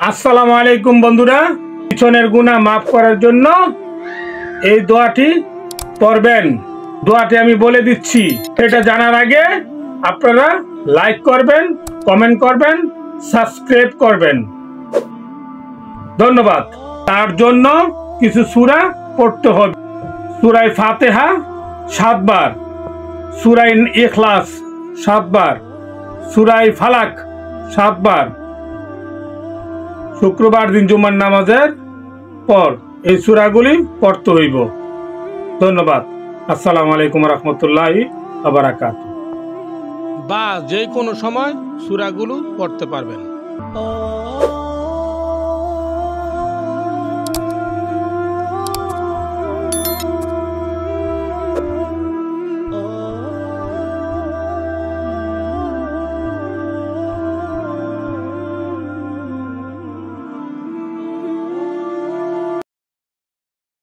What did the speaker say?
আসসালামু আলাইকুম বন্ধুরা, পিছনের গুনাহ মাফ করার জন্য এই দোয়াটি পড়বেন। দোয়াটি আমি বলে দিচ্ছি, এটা জানার আগে আপনারা লাইক করবেন, কমেন্ট করবেন, সাবস্ক্রাইব করবেন। ধন্যবাদ। তার জন্য কিছু সূরা পড়তে হবে। সূরা ফাতিহা 7 বার, সূরা ইখলাস 7 বার, সূরা ফালাক 7 বার। শুক্রবার দিন জুমার নামাজের পর এই সূরাগুলি পড়তে হইব। ধন্যবাদ। আসসালামু আলাইকুম রহমতুল্লাহি ওয়া বারাকাতুহু। বা যে কোনো সময় সূরাগুলো পড়তে পারবেন।